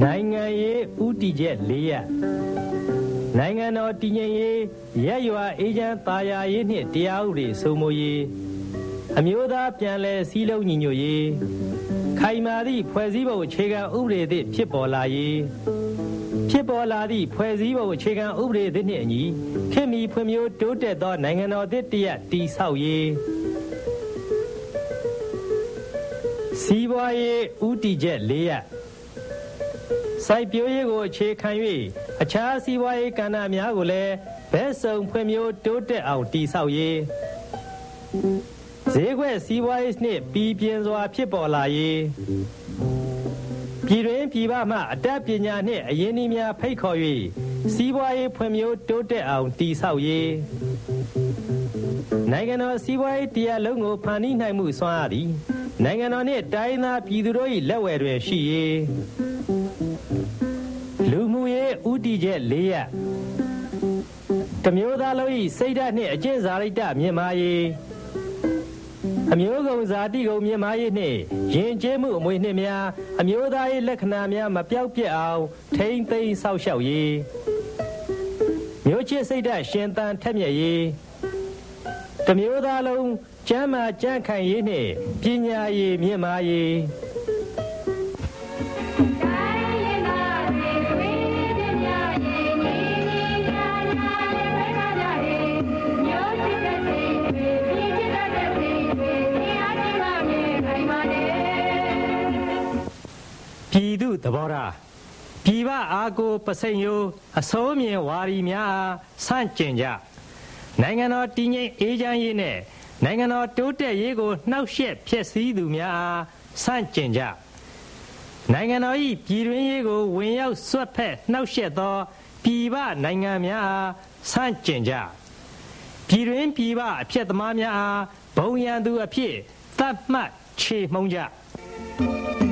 နိုင်ငံရေးဥတီချက်၄ရပ်နိုင်ငံတော်တည်ငြိမ်ရေးရက်ရွာအေဂျင့်တာယာရေးနှင့်တရားဥပဒေစိုးမိုးရေးအမျိုးသားပြန်လည်စည်းလုံးညီညွတ်ရေးခိုင်မာသည့်ဖွဲ့စည်းပုံအခြေခံဥပဒေသည့်ဖြစ်ပေါ်လာရေးဖြစ်ပေါ်လာသည့်ဖွဲ့စည်းပုံအခြေခံဥပဒေသည့်နှင့်အညီခေတ်မီဖွံ့ဖြိုးတိုးတက်သောနိုင်ငံတော်သစ်တစ်ရပ်တည်ဆောက်ရေးစီးပွားရေးဥတီချက်၄ရပ်စိုက်ပျိုးရေးကိုအခြေခံ၍အခြားစီးပွားရေးကဏ္ဍများကိုလည်းဘက်စုံဖွံ့ဖြိုးတိုးတက်အောင်တည်ဆောက်ရေးဈေးကွက်စီးပွားရေးနှင့်ပြည်ပြင်းစွာဖြစ်ပေါ်လာရေးပြည်တွင်းပြည်ပမှအတတ်ပညာနှင့်အရင်းအနှီးများဖိတ်ခေါ်၍စီးပွားရေးဖွံ့ဖြိုးတိုးတက်အောင်တည်ဆောက်ရေးနိုင်ငံတော်စီးပွားရေးတရားလုံးကိုဖန်တီးနိုင်မှုစွမ်းအားသည်နိုင်ငံတော်နှင့်တိုင်းသားပြည်သူတို့၏လက်ဝယ်တွင်ရှိရေးလူမှုရေးဥတီချက်၄ရပ်တစ်မျိုးသားလုံး၏စိတ်ဓာတ်နှင့်အကျင့်စာရိတ္တမြင့်မားရေးအမျိုးကုံဇာတိကုံမြင့်မားရေးနှင့်ယဉ်ကျေးမှုအမွေနှစ်များအမျိုးသားရေးလက္ခဏာများမပြောက်ပြက်အောင်ထိန်းသိမ်းစောင့်ရှောက်ရေးမျိုးချစ်စိတ်ဓာတ်ရှင်သန်ထက်မြက်ရေးတစ်မျိုးသားလုံးကျမ်းမာကြံ့ခိုင်ရေးနှင့်ပညာရေးမြင့်မားရေးပြည်သူသဘောထားပြည်ပအားကိုပစိန်ယိုအစိုးမြင်ဝါရီများအားဆန့်ကျင်ကြနိုင်ငံတော်တည်ငြိမ်အေးချမ်းရေးနဲ့နိုင်ငံတော်တိုးတက်ရေးကိုနှောက်ယှက်ဖျက်ဆီးသူများအားဆန့်ကျင်ကြနိုင်ငံတော်၏ပြည်တွင်းရေးကိုဝင်ရောက်ဆွတ်ဖက်နှောက်ယှက်သောပြည်ပနိုင်ငံများအားဆန့်ကျင်ကြပြည်တွင်းပြည်ပအဖြစ်သမားများအားဘုံရန်သူအဖြစ်သတ်မှတ်ချေမှုန်းကြအ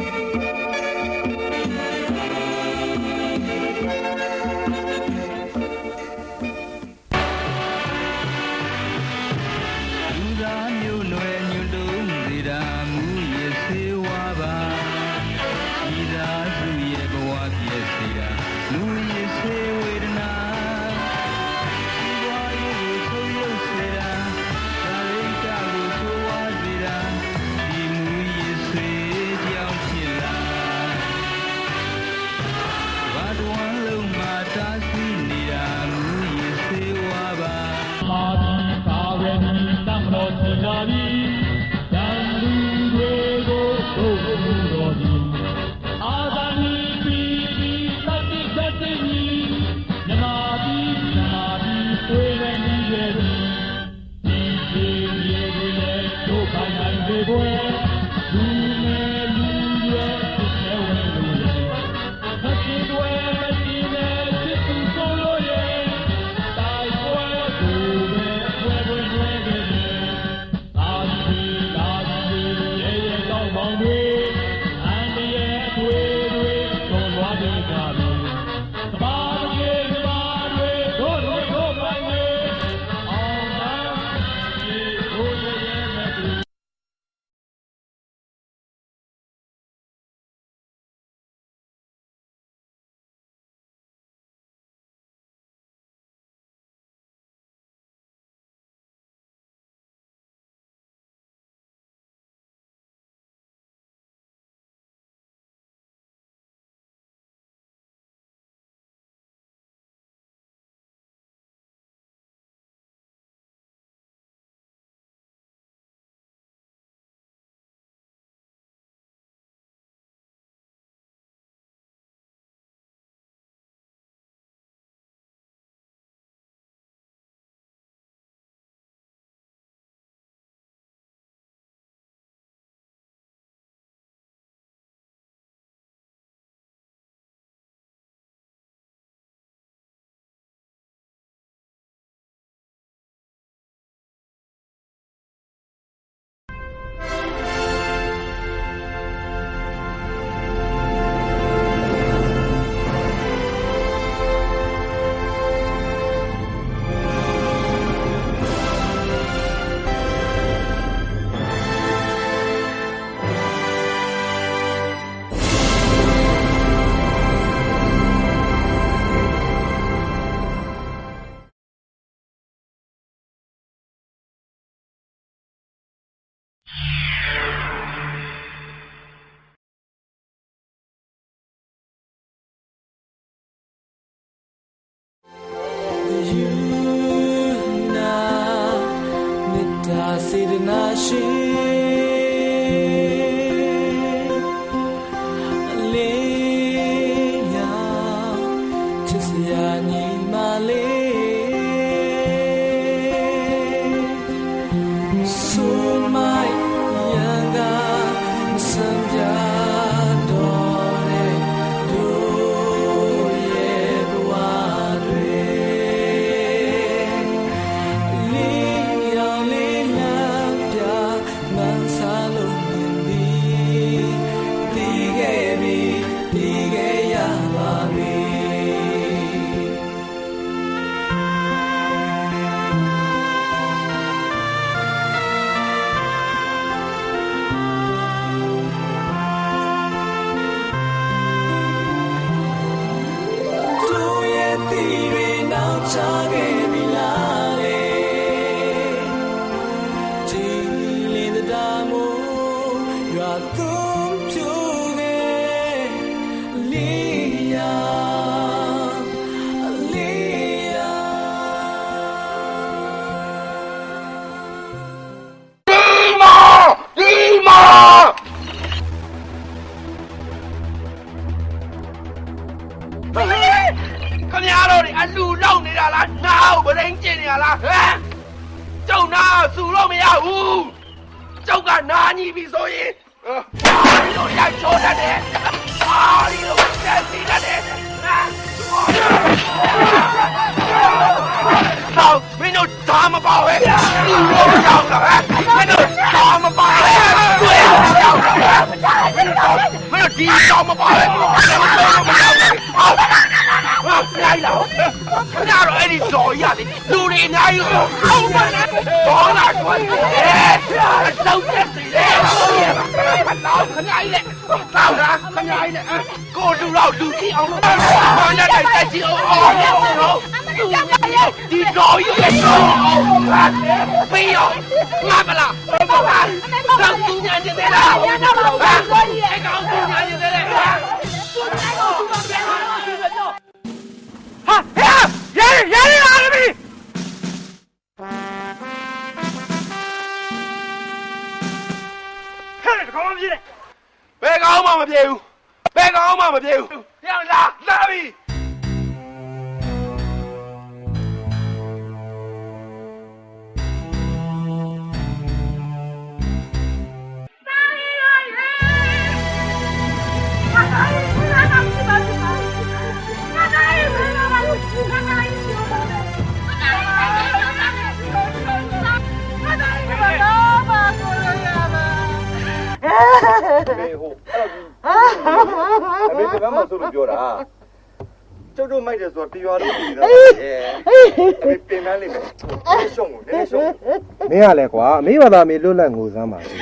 မင်းကလည်းကွာမင်းဘာသာမင်းလွတ်လပ်ငိုစမ်းပါစေ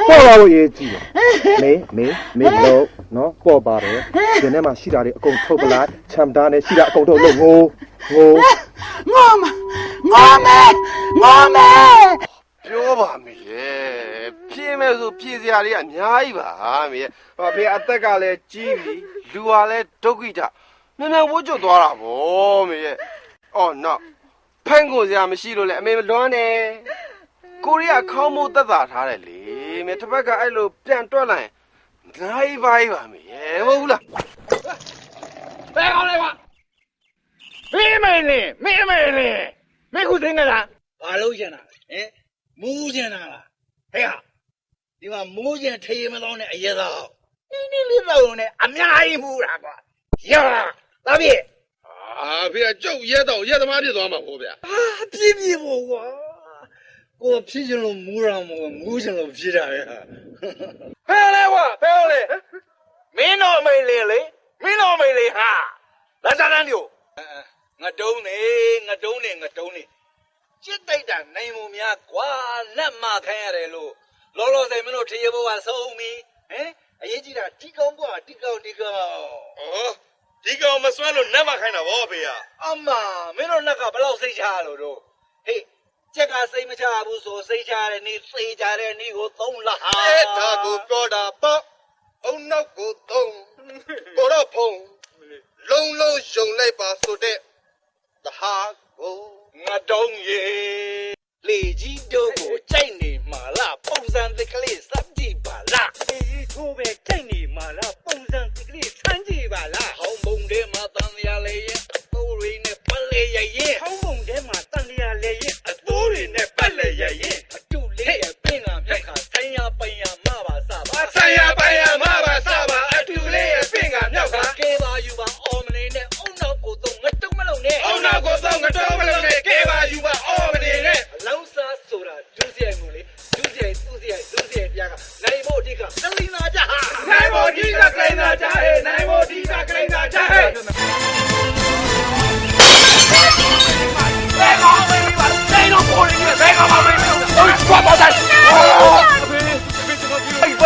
ပေါ့ပါလို့ရေးကြည့်တယ်မင်းလို့နော်ပေါ့ပါတယ်ဒီနေ့မှရှိတာတွေအကုန်ထုတ်ပလိုက်ချမ်တာနဲ့ရှိတာအကုန်ထုတ်လို့ငိုမယ်ပြောပါမေဖြည့်မဲ့ဆိုဖြည့်စရာတွေကအများကြီးပါမေဟာဖေအသက်ကလည်းကြီးပြီလူကလည်းဒုက္ခိတမြန်ဝှကျွတ်သွားတာဗောမေအော်နောက်ဖန်ကိုစရာမရှိလို့လေအမေမလွမ်းနဲ့ကိုရီးယားခေါင်းမိုးသက်သာထားတယ်လေမေတစ်ဖက်ကအဲ့လိုပြန်တွက်လိုက်နိုင်ပါမေမဟုတ်ဘူးလားဘယ်ကောင်းလဲကွာမင်းခုသိနေတာဘာလို့ကျင်တာလဲမူးကျင်တာလားဟဲ့ဟာဒီမှာမူးကျင်ထေးမသောနဲ့အရက်တော့နီးလေးတော့နဲ့အများကြီးမူးတာကွာရောလာပြီဖေကကျုပ်ရဲတော့ရဲသမားဖြစ်သွားမှာဗောဗျာပြည့်ဖို့ကွာကိုဖြစ်ချင်လို့မူးတာမဟုတ်မူးချင်လို့ဖြစ်တာရဲ့ဖဲလဲကွာဖဲလဲမင်းတော့မိန်လေဟာလာစားတန်းတို့ငါတုံးနေจิตတိုက်တာနိုင်မှုများကွာလက်မခိုင်းရတယ်လို့လောလောဆယ်မင်းတို့ထေရဘဝဆုံးပြီအရေးကြီးတာဒီကောင်ကွာဒီကောင်ဒီကောင်မစွမ်းလို့နတ်မခိုင်းတာဗောဖေရအမမင်းတို့နတ်ကဘလောက်စိတ်ချရလို့တို့ဟေးကျက်ကစိတ်မချဘူးဆိုစိတ်ချတဲ့နေ့စိတ်ချတဲ့နေ့ကိုသုံးလားဒါကိုပြောတာပေါ့အုံနောက်ကိုသုံးကိုတော့ဖုံလုံးယုံလိုက်ပါဆိုတဲ့တဟာကိုငါတုံးရေလေကြီးတို့ကိုကြိုက်နေမှ包蛋。哎，喂，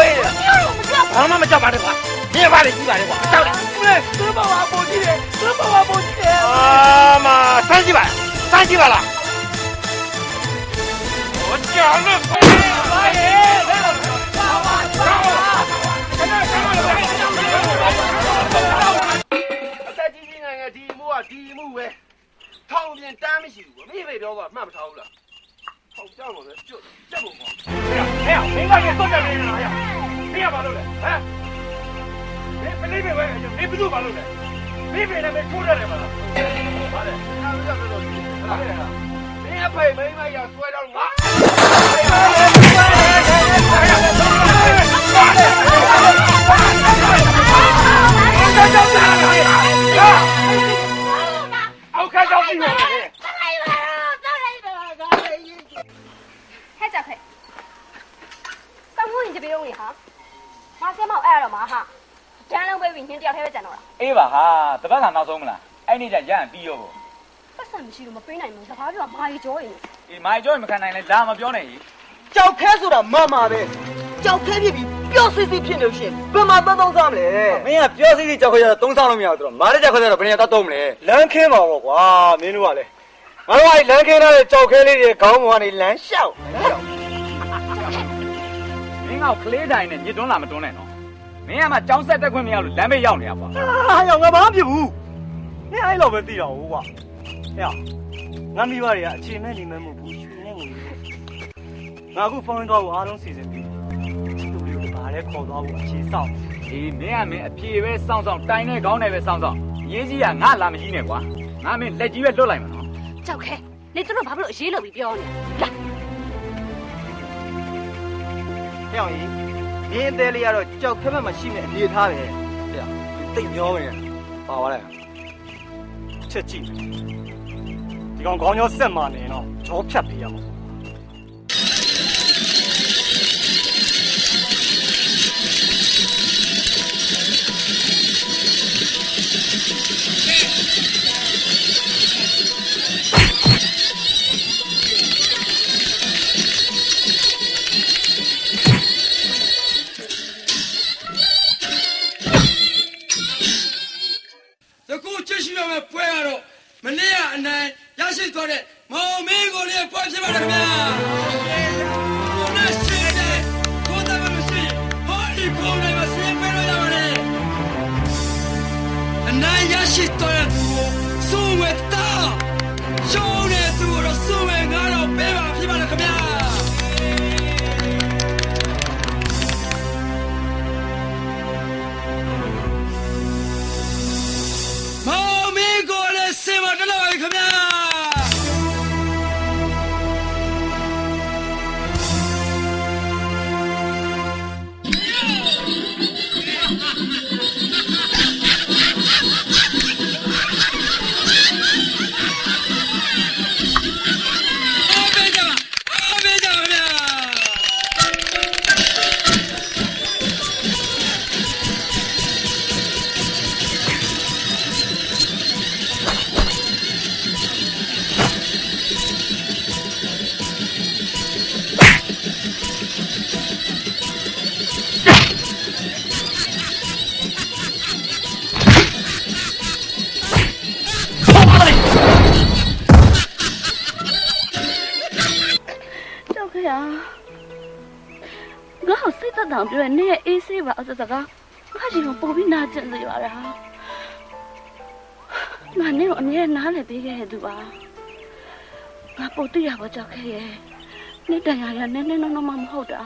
俺妈妈叫爸的话，你爸的，你爸的话，叫的。对，这爸爸不记得，这爸爸不记得。啊妈，30万了。我讲了，大爷，再继续看看题目呗，套面单没修，没被标吧，慢不超了。好家伙的，就这么慌！哎呀，没看见多少人了呀？没有把路了，哎，没被歪，没不住把路了，没被那没出来了嘛？好的，那不叫这种，好的，没被没被要摔到我。我看到你了。太假快！上铺你这边容易哈，马上mau挨了嘛哈，咱俩被明天调开会站到了。哎吧哈，这把看到什么了？哎，你在家比哟不？不是不是，我们本来没啥怕，就蚂蚁脚印。蚂蚁脚你们看那咱们表呢？叫开除了妈妈呗，叫开屁屁，表谁谁骗流血，干嘛不动上嘞？没呀，表谁谁叫回来东上了没有？对吧？马上叫回来了，不然他动不嘞？人开嘛我哇，没路啊嘞，俺话人开那叫开的搞么的难笑。你讲可怜的呢，你懂那么懂来喏？没呀嘛，江山这块没有，南北要呢不？哎呀，我妈屁股，你还老不对了我。哎呀，俺咪话的呀，前面你们没不许那个。我个放到我阿龙身上边，这都留把来靠到我身上。哎，没呀没，皮外上，单内高那边上，业绩呀，俺那么几年瓜，俺们来几月落来嘛喏？赵开，你这都把不了谁了为标呢？来，小姨，你带里呀了，叫开门嘛，西面离他呗。对呀，对苗呗，把我来。切记，你讲讲咗10万年咯，左撇皮啊！မနေ့ကအနိုင်ရရှိသွားတဲ့မောင်မင်းကိုလည်းပွားဖြစ်ပါတယ်ခင်ဗျာကိုနဲ့ရှိတဲ့ကိုသားမရှိဟောဒီကိုလည်းမစင်ပြလို့ရပါတယ်အနိုင်ရရှိသွားတဲ့သူကိုစုဝဲတာရှုံးတဲ့သူကိုစုဝဲငါတော့ပေးပါဖြစ်ပါတယ်ခင်ဗျာခင်ဗျာတောင်ပြောနေအေးဆေးပါအစစကားငါကြီးကပို့ပြီးနာကျင်စေပါလားငါနဲ့အမြဲနားလည်းပေးခဲ့တဲ့သူပါငါပို့တွေ့ရပါကြောက်ခဲ့ရဲ့နေ့တန်ရရနည်းနည်းနော်မမဟုတ်တာ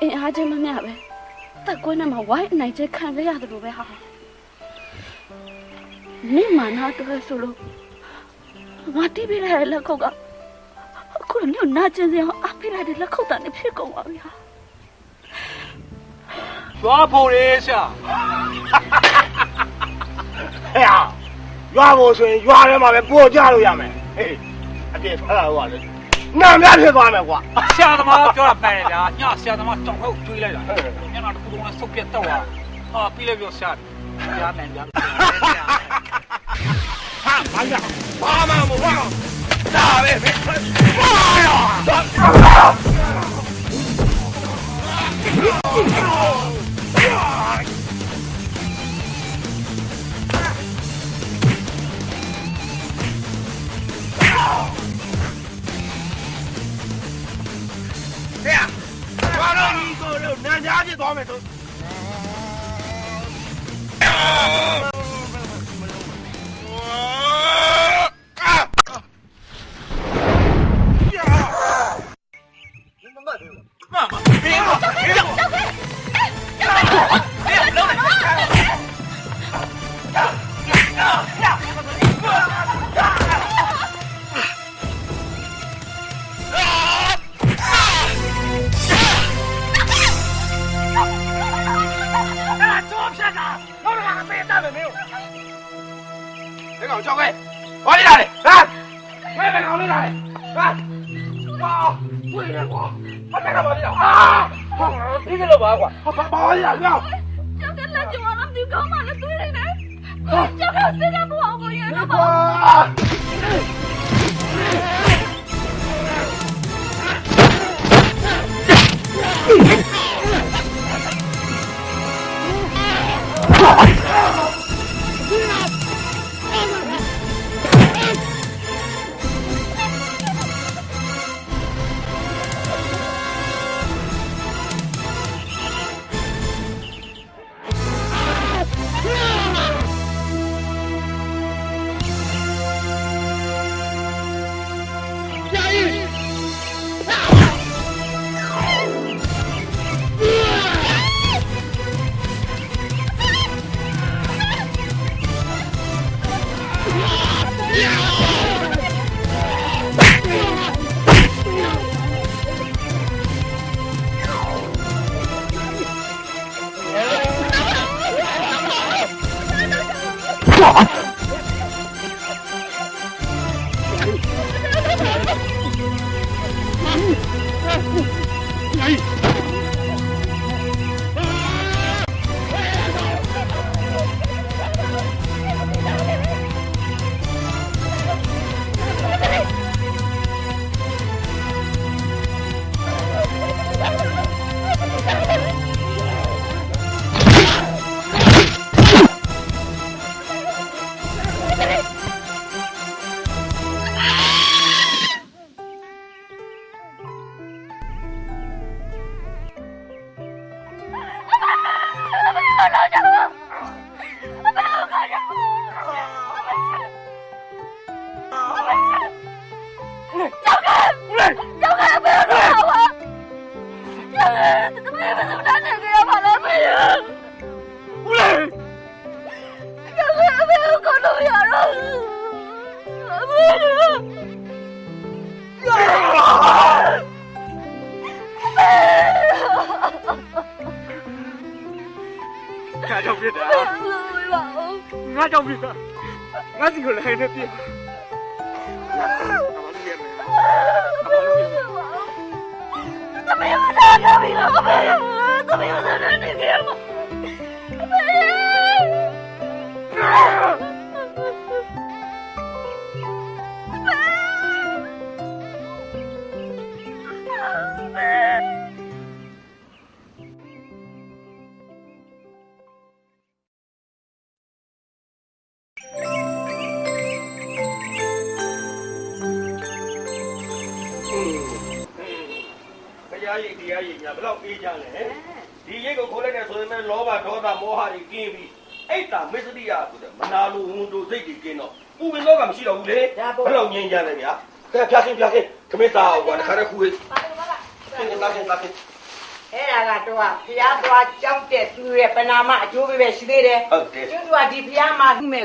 အင်းအားချင်းမမျှပဲတက်ကွင်းနဲ့မှာဝိုင်းအနိုင်ကျခံခဲ့ရတယ်လို့ပဲဟာနေမနာတော့ဆိုလို့ငါတီးပေးလိုက်တဲ့လက်ခုပ်ကအခုလည်းနာကျင်စရာအဖေးလိုက်တဲ့လက်ခုပ်တန်နဲ့ဖြစ်ကုန်ပါဗျာ抓破的下，哎呀，抓破水抓的嘛呗，报价都要没，嘿，啊别怕了我了，那边去抓没我，下他妈叫他搬的，伢下他妈正好追来了，伢那不懂那手别抖啊，啊，比来不要下的，家搬家。哈，妈呀，妈妈我。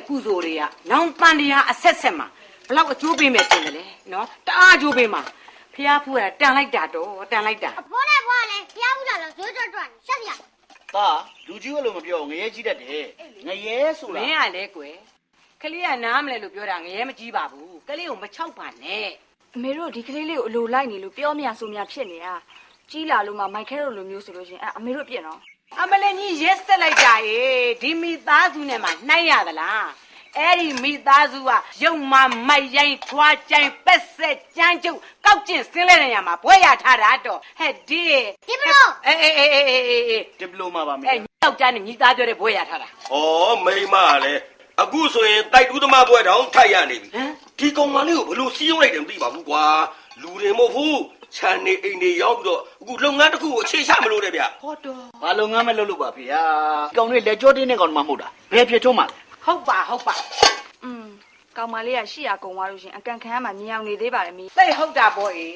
ကုသိုလ်တွေကနောင်ပန်တရားအဆက်ဆက်မှာဘလောက်အကျိုးပေးမယ်တင်တယ်လေနော်တအားအကျိုးပေးမှာဖျားဖူးရတန်လိုက်တာတော့တန်လိုက်တာအဖိုးနဲ့ဘွားလည်းဖျားဖူးတာလို့ဇွတ်ဇွတ်တွန်းရှက်ရတာလူကြီးကလို့မပြောငရဲကြီးတတ်တယ်ငရဲဆိုတာမင်းကလည်းကွယ်ကလေးကနားမလဲလို့ပြောတာငရဲမကြီးပါဘူးကလေးကိုမချောက်ပါနဲ့အမေတို့ဒီကလေးလေးကိုအလိုလိုက်နေလို့ပြောမြဆိုမြဖြစ်နေတာကြီးလာလို့မှမိုက်ခဲတို့လိုမျိုးဆိုလို့ရှင်အမေတို့ပြင့်တော့အမလေးကြီးရက်ဆက်လိုက်တာရေဒီမိသားစုနဲ့မှနှိုက်ရသလား အဲ့ဒီမိသားစုကရုံမမိုက်ရိုင်းထွားကြိုင်ပက်ဆက်ကြမ်းကျုပ်ကောက်ကျင်ဆင်းလဲနေရမှာဘွဲရထားတာတော့ဟဲ့ဒီဒီပလိုအေးဒီပလိုမှာပါမေအဲ့ယောက်ျားနဲ့ညီသားပြောတဲ့ဘွဲရထားတာဩမိမလည်းအခုဆိုရင်တိုက်တူးသမားဘွဲတောင်ထိုက်ရနေပြီဒီကောင်မလေးကိုဘယ်လိုစီးရုံးလိုက်တယ်မသိပါဘူးကွာလူတွေမဟုတ်ဘူးခြံနေအိမ်တွေရောက်ပြီးတော့အခုလုပ်ငန်းတစ်ခုကိုအခြေချမလို့တဲ့ဗျဟုတ်တော့ဘာလုပ်ငန်းမလုပ်လို့ပါဖေဟာကောင်တွေလက်ကြောတင်းနဲ့ကောင်မှမဟုတ်တာဘယ်ဖြစ်ထုံးမှာလဲဟုတ်ပါကောင်မလေးကရှိရကုန်သွားလို့ရှင်အကန်ခံရမှာမြေအောင်နေသေးပါတယ်မီးသိဟုတ်တာပေါ့အေး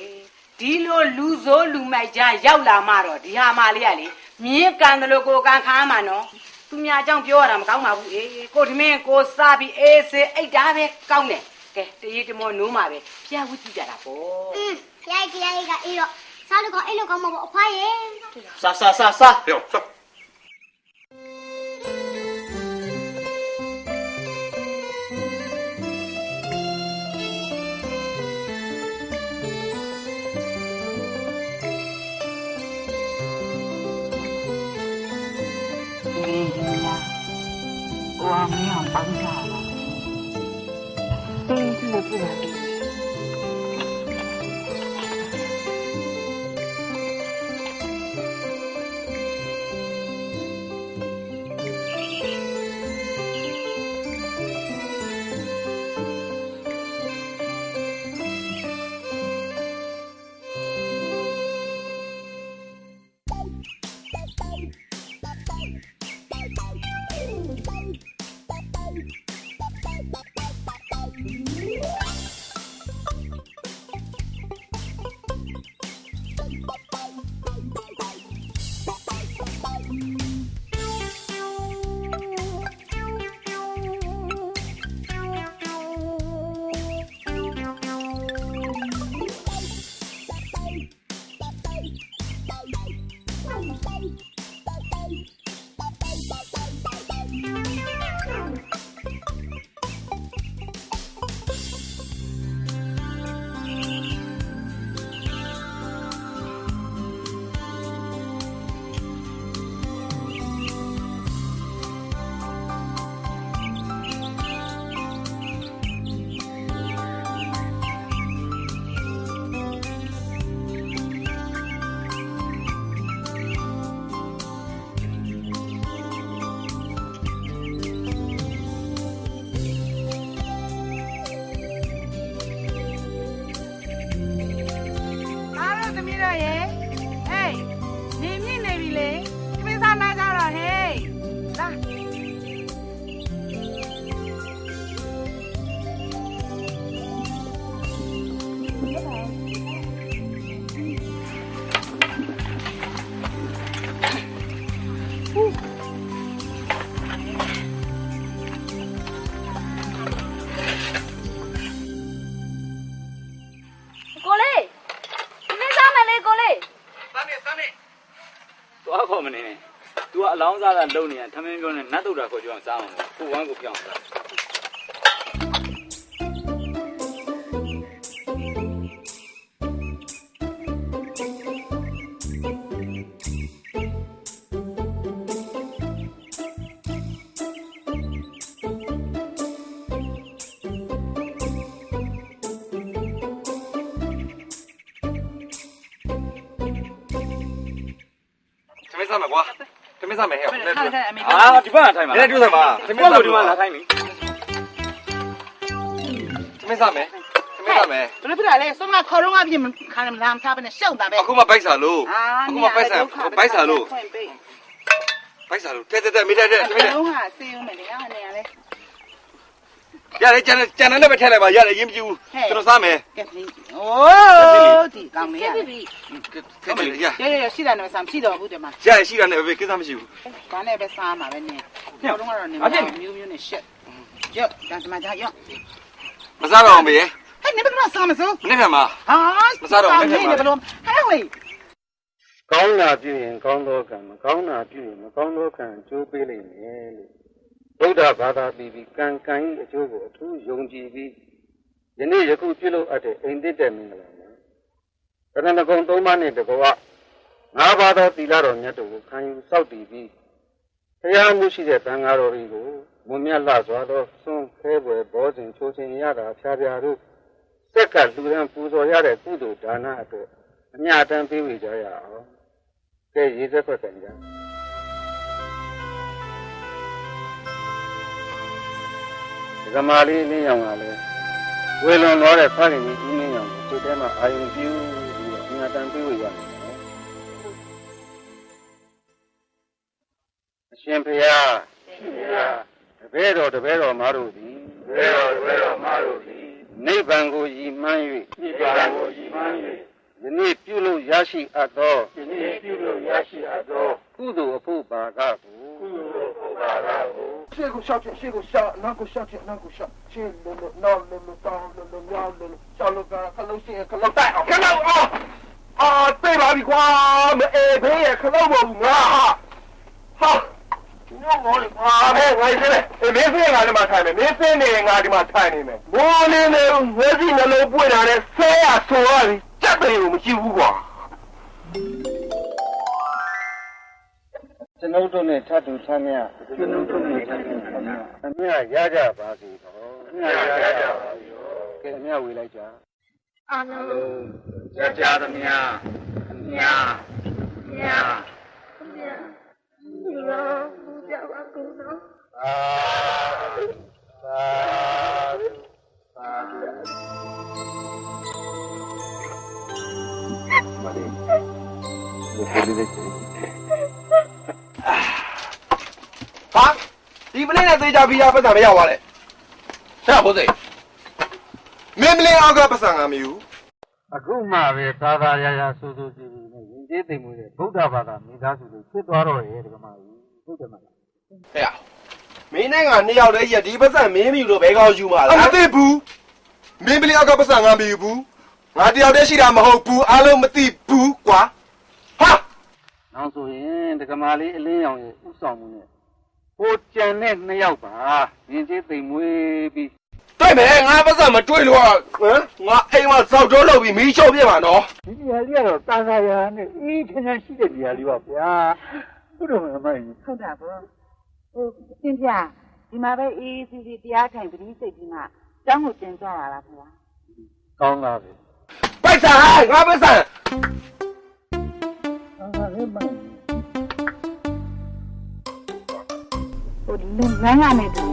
ဒီလိုလူစိုးလူမိုက်ကြားရောက်လာမှတော့ဒီဟာမလေးကလေမြင်းကန်တယ်လို့ကိုကန်ခါမှာနော်သူများအကြောင်းပြောရတာမကောင်းပါဘူးအေးကိုဒီမင်းကိုစားပြီးအေးစေးအိတ်တာပဲကောင်းတယ်ကဲတရေတမောနိုးမှာပဲဖျားဝကြည့်ကြတာပေါ့ဖျားကအေးတော့စားလို့ကောင်းအဲ့လိုကောင်းမှာပေါ့အဖွားရဲ့စားပြော我没有帮他了，真的不能。तू အလောင်းစားတာလုံနေရထမင်းပြောနေနတ်တုတ်တာခေါ်ကြအောင်စားအောင်ကိုဝမ်းကိုပြောင်းစား没上面瓜，这没上面还有。啊，就不让抬嘛。你来就上嘛，这没上面拉抬没。这没上面，这没上面。不来嘞，送那烤肉啊，别们看他们他们差不多小的呗。我嘛摆啥路？我嘛摆啥路？摆啥路？对，没在这，没在。啊，谁有没得呀？那样嘞。呀，你讲那边抬来吧，呀，饮酒，这都啥没？哦，对，刚没呀。干嘛呀？呀，洗了那边上洗了不对嘛？呀，洗了那边给咱们洗。刚那边啥嘛？那呢？烤肉啊，那边有那些。有，干什么家有？没啥了没？哎，你们给他啥么子？那边嘛。啊，没啥了，那边嘛。还会。ကောင်းတာပြုရင်ကောင်းသောကံမကောင်းတာပြုရင်မကောင်းသောကံအကျိုးပေးလိမ့်မယ်လို့ဗုဒ္ဓဘာသာပြီးကံကံ၏အကျိုးကိုအထူးယုံကြည်ပြီးယနေ့ယခုပြုလုပ်အပ်တဲ့အိမ်သစ်တဲ့မင်္ဂလာမှာတရဏဂုံ၃ပါးနဲ့တကွာ၅ပါးသောသီလတော်မြတ်တို့ကိုခံယူစောင့်တည်ပြီး တရားမှုရှိတဲ့တန်ဃာတော်တွေကိုမွန်မြတ်လှစွာသောစွန့်ခဲပွဲဘောဇင်ချိုးချင်းရတာဖြားဖြားတို့စက်ကလူရန်ပူဇော်ရတဲ့ကုသိုလ်ဒါနအတွက်အမြတ်တမ်းပေးဝေကြရအောင်ကဲရေးစက်ခွက်ကံကြဒီကမာလေးနင်းရောင်ကလည်းဝေလွန်တော်တဲ့ဖခင်ကြီးဦးမင်းရောင်ကိုစိတ်ထဲမှာအာရုံပြုပြီးတော့အမြတ်တမ်းပေးဝေရမယ်အရှင်ဘုရားတပည့်တော်မားတို့သည်နိဗ္ဗာန်ကိုရည်မှန်း၍ယနေ့ပြုလို့ရရှိအပ်သောကုသိုလ်အဖို့ပါကကိုရှေ့ကိုရှောက်ရှေ့ကိုရှောက်နောက်ကိုရှောက်နောက်ကိုရှောက်ရှေ့လို့နောက်လို့တောင်းလို့မြောက်လို့ရှောက်လို့ကခလုံးရှေ့ခလုံးတိုက်အောင်ခလုံးပြေးပါပြီကွာမအေးဖေးရခလုံးမဟုတ်ငါဟာညောမောလေကွာဟဲ့ငါရေးလေမင်းဖေးငါဒီမှာထိုင်မယ်မင်းဖေးနေငါဒီမှာထိုင်နေမယ်မိုးနေနေဝဲစီနှလုံးပွင့်လာတဲ့ဆဲရဆိုရပြီကြက်တယ်ကိုမရှိဘူးကွာကျွန်ုပ်တို့နဲ့ထပ်တူချမ်းမြအမြရကြပါစေတော်ကဲအမြဝေလိုက်ကြအာလုံးကြသမျှအမြဒီလိုကြောက်ကူနော်မလေးဒီလေးလေးဟာဒီမလေးနဲ့သေးကြပြီးရပတ်စံမရောက်ပါနဲ့ဆရာဘိုးစိတ်မင်းမလေးအောက်ကပတ်စံငါမယူအခုမှပဲသာသာရရဆူဆူကြည့်ပြီးနဲ့ရင်ကျေးသိမ်မှုတဲ့ဗုဒ္ဓဘာသာမိသားစုတွေဖြစ်သွားတော့ရဲ့ဒီကမှာဟုတ်တယ်မလားဟဲ့မင်းနဲ့ငါနှစ်ယောက်တည်းရက်ဒီပတ်စံမင်းမယူလို့ဘဲကောင်းယူမှာလားမသိဘူးမင်းမလေးအောက်ကပတ်စံငါမယူဘူးငါတယောက်တည်းရှိတာမဟုတ်ဘူးအားလုံးမသိဘူးကွာဟာနောက်ဆိုရင်ဒီကမာလေးအလင်းရောင်ရဲ့ဥဆောင်မှုနဲ့ဟိုကြံတဲ့နှစ်ယောက်ပါရင်ကျေးသိမ်မွေးပြီးတွေ့မယ်ငါပတ်စံမတွေ့လို့ဟမ်ငါအိမ်မှာစောက်တိုးလုပ်ပြီးမီးချိုးပြမှာနော်ဒီနေရာလေးကတော့တာသာယာနဲ့အေးချမ်းချမ်းရှိတဲ့နေရာလေးပါဗျာဘုရားမမိုင်းဟုတ်တာပေါ့ဟိုသင်ပြဒီမှာပဲအေးစီစီတရားထိုင်ပြီးစိတ်ပြီးမှကျောင်းကိုကျင်ကြရတာဗျာကောင်းလားဗျပိုက်ဆံငါပတ်စံဟိုလမ်းကနေတူ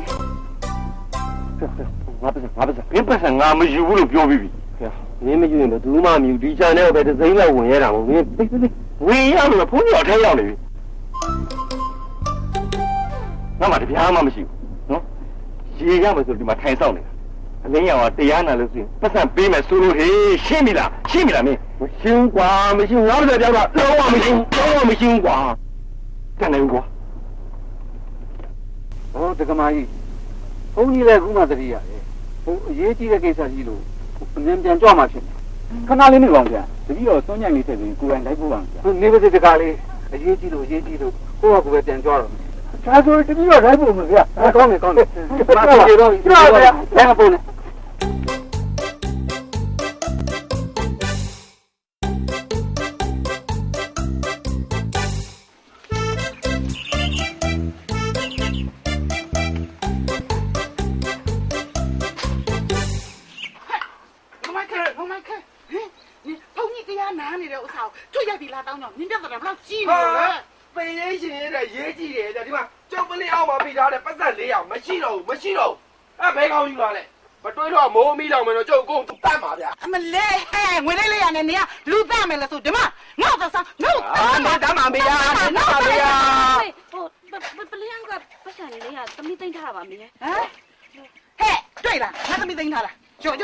ငါပတ်စံငါမယူဘူးလို့ပြောပြီးပြီမင်းမယူရင်ဘယ်သူမှမယူဒီချန်နဲ့ပဲတစ်စိမ့်လောက်ဝင်ရတာမဟုတ်မင်းဝင်ရလို့ဖုန်းကြော်ထဲရောက်နေပြီငါမှတပြားမှမရှိဘူးနော်ရေရမယ်ဆိုဒီမှာထိုင်ဆောင်နေတာအလင်းရောင်ကတရားနာလို့ဆိုရင်ပတ်စံပေးမယ်ဆိုလို့ဟေးရှင်းပြီလားမရှင်းကွာမရှိဘူးငါတို့ပြောတော့လုံးဝမရှိဘူးကွာတန်တယ်ကွာဟောတက္ကမကြီးဘုန်းကြီးလည်းခုမှသတိရတယ်ဟိုအရေးကြီးတဲ့ကိစ္စကြီးလို့အမြင်ပြန်ကြွမှာဖြစ်တယ်ခဏလေးနေပါဦးဗျာတတိတော့စွန့်ညံ့နေတယ်ဆိုရင်ကိုယ်တိုင်လိုက်ဖို့ပါဗျာနေပါစေတကားလေးအရေးကြီးလို့ကိုယ့်ဟာကိုယ်ပဲပြန်ကြွတော့ဒါဆိုတတိတော့လိုက်ဖို့မဗျာကောင်းတယ်မပြေတော့ဗျာလည်းမပုံနဲ့တွေ့ရပြီလားတောင်းတော့နင်းပြတ်တယ်ဘလောက်ကြီးနေလဲပင်ရေးရှင်ရဲ့ရေးကြည့်တယ်ဒီမှာကျုပ်ပလင်းအောင်မှာပြီးထားတဲ့ပတ်သက်4အောင်မရှိတော့ဘူးအဲ့ဘဲကောင်းယူလာလဲမတွေးတော့မိုးမီးလောင်မယ်တော့ကျုပ်ကိုတတ်ပါဗျာအမလေးဟဲ့ငွေလေးရနဲ့နေကလူတတ်မယ်လဲဆိုဒီမှာငါ့တော့ဆောင်ငါ့တတ်မှာမေးရနော်မေးရဟိုပလင်းကပတ်စံလေးကသမီးသိမ့်ထားပါမေးဟမ်ဟဲ့တွေ့လားငါသမီးသိမ့်ထားလားညော့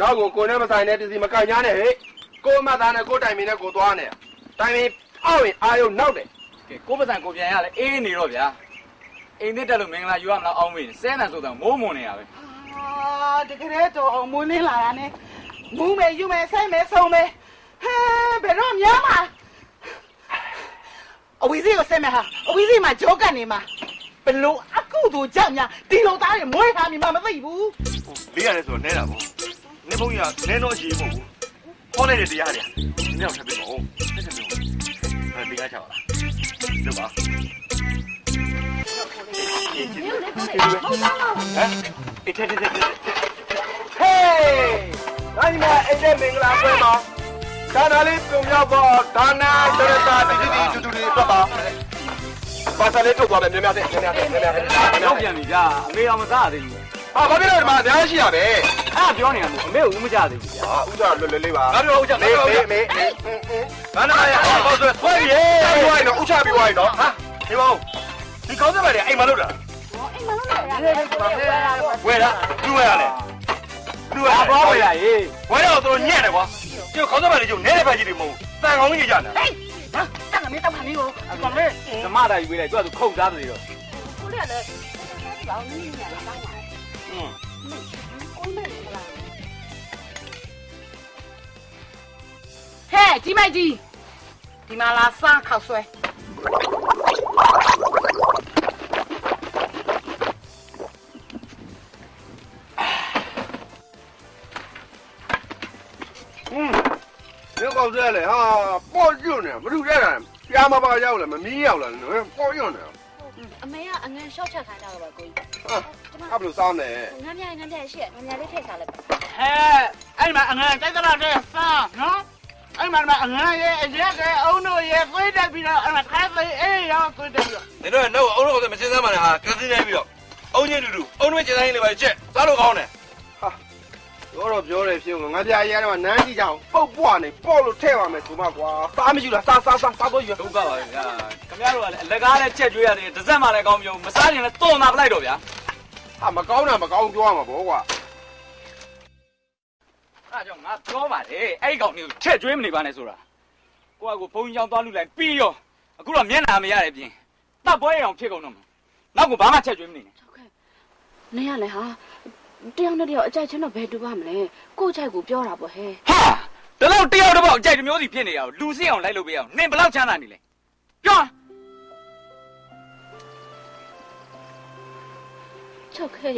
နောက်ကိုနဲ့မဆိုင်နဲ့တစီမကညာနဲ့ဟဲ့ကိုမသားနဲ့ကိုတိုင်မင်းနဲ့ကိုသွားနေတိုင်မင်းအောက်ရင်အာယုံနောက်တယ်ကဲကိုပစံကိုပြန်ရလဲအေးနေတော့ဗျာအိမ်သစ်တက်လို့မင်္ဂလာယူရမလားအောင်းမင်းစဲနံဆိုတော့မိုးမွန်နေရပဲတကယ်တော့မွန်နေလာတာနဲ့မူးမယ်ယူမယ်ဆိုင်မယ်ဆုံးမယ်ဟဲဘယ်တော့များမှာအဝီစီကိုဆက်မယ်ဟာအဝီစီမှာဂျောကန်နေမှာဘလို့အခုတို့ကြောက်ညာဒီလိုသားတွေမွေးထားမိမှမသိဘူးလေးရတယ်ဆိုတော့နဲတာပေါ့နေဘုန်းကြီးကနဲတော့အရေးမဟုတ်ဘူးခေါ်နေတဲ့တရားတွေဒီနောက်ထပ်ပြီးတော့ဆက်ပြောတရားချပါလားလုပ်ပါ ကျေးဇူးပဲဟမ်အေးတဲ့ဟေးနိုင်မအဲ့တဲ့မင်္ဂလာပွဲမှာဒါနာလေးပြုံရောက်တော့ဒါနာဒရတာဒီတူတူတွေပတ်ပါပါစလေးထုတ်သွားမယ်များများတဲ့ရောက်ပြန်ပြီဗျာအမေအောင်မစားသေးဘူးဟာဘာဖြစ်လို့ဒီမှာအများကြီးရှိရပဲအဲ့ပြောနေရမို့အမေကဦးမကြသေးဘူးဗျာဟာဦးကြလွယ်လွယ်လေးပါငါတို့ဦးကြမေဘာနာရဟောဆိုဆွဲရေဝိုင်းတော့ဦးချပြီးဝိုင်းတော့ဟာဒီမောင်ဒီကောင်းစက်ပါတယ်အိမ်မှာလို့တာအိမ်မှာလို့ရတယ်ဝယ်လားသူ့ဝယ်ရလဲသူ့ဝယ်ဘာဝယ်ရရေးဝယ်တော့တို့ညံ့တယ်ကွာကျုပ်ကောင်းစက်ပါတယ်ကျုပ်နဲတဲ့ဖက်ကြီးတွေမဟုတ်တန်ကောင်းကြီးကြတာဟေးဟာတက်ကနေတောက်ခါလေးကိုအကောင်လေးဓမ္မတာယူပေးလိုက်သူကသူခုတ်သားတယ်တော့ကိုလေးကလည်းဘာလို့နည်းနည်းလာပါဟဲ့ကြီးမိုက်ကြီးဒီမှာလာစားခောက်ဆွဲရုပ်ကောက်စဲလေဟာပေါ့ညွန့်နေမလူတဲ့တာပြားမပါရောက်လဲမမီးရောက်လာနော်ပေါ့ညွန့်နေအမေကအငန်းရှော့ချက်ခိုင်းတာပါကိုကြီးဟာအဲ့ဘလို့စောင်းနေငန်းပြရှိရငန်းပြလေးထည့်စားလိုက်ပါဟဲ့အဲ့မှာအငန်းတိုက်ကြတဲ့စားနော်အဲ့မှာအငန်းရဲ့အရက်ကအုံတို့ရဲ့သွေးတက်ပြီးတော့အဲ့မှာခါသေးအေးရောသွေးတက်ပြီးတော့နေတော့နှုတ်အုံတို့ကမစင်းစားမှလည်းဟာကစင်းနေပြီးတော့အုံချင်းတူတူအုံတို့ကျင်းတိုင်းလေးပါချက်စားလို့ကောင်းတယ်ဟာတော့ပြောတယ်ဖြစ်ငါပြားရဲတော့နန်းကြည့်ကြအောင်ပုတ်ပွားနေပေါ့လို့ထဲ့ပါမယ်ဆိုမှကွာစားမရှိလားစားတော့ယူဒုက္ခပါဗျာခင်ဗျားတို့ကလည်းအလကားနဲ့ချက်ကျွေးရတယ်တစ်စက်မှလည်းကောင်းပြုံးမစားရင်လည်းတွန်းလာပလိုက်တော့ဗျာဟာမကောင်းတာမကောင်းပြောရမှာပေါ့ကွာအဲ့ကြောင့်ငါပြောပါတယ်အဲ့ဒီကောင်မျိုးချက်ကျွေးမနေပါနဲ့ဆိုတာကိုကဘုံကြောင်သွားလူလိုက်ပြီးရောအခုတော့မျက်နှာမရတဲ့ပြင်တပ်ပွဲအောင်ဖြစ်ကုန်တော့မှာနောက်ကဘာမှချက်ကျွေးမနေနဲ့ဟုတ်ကဲ့နေရလေဟာတယောက်နဲ့တယောက်အကြိုက်ချင်းတော့ဘယ်တူပါမလဲကို့ကြိုက်ကိုပြောတာပေါ့ဟဲ့ဟာဒါတော့တယောက်တစ်ပေါက်အကြိုက်တစ်မျိုးစီဖြစ်နေရအောင်လူစင်းအောင်လိုက်လို့ပေးအောင်နင်ဘယ်လောက်ချမ်းသာနေလဲပြောချုပ်ခဲ့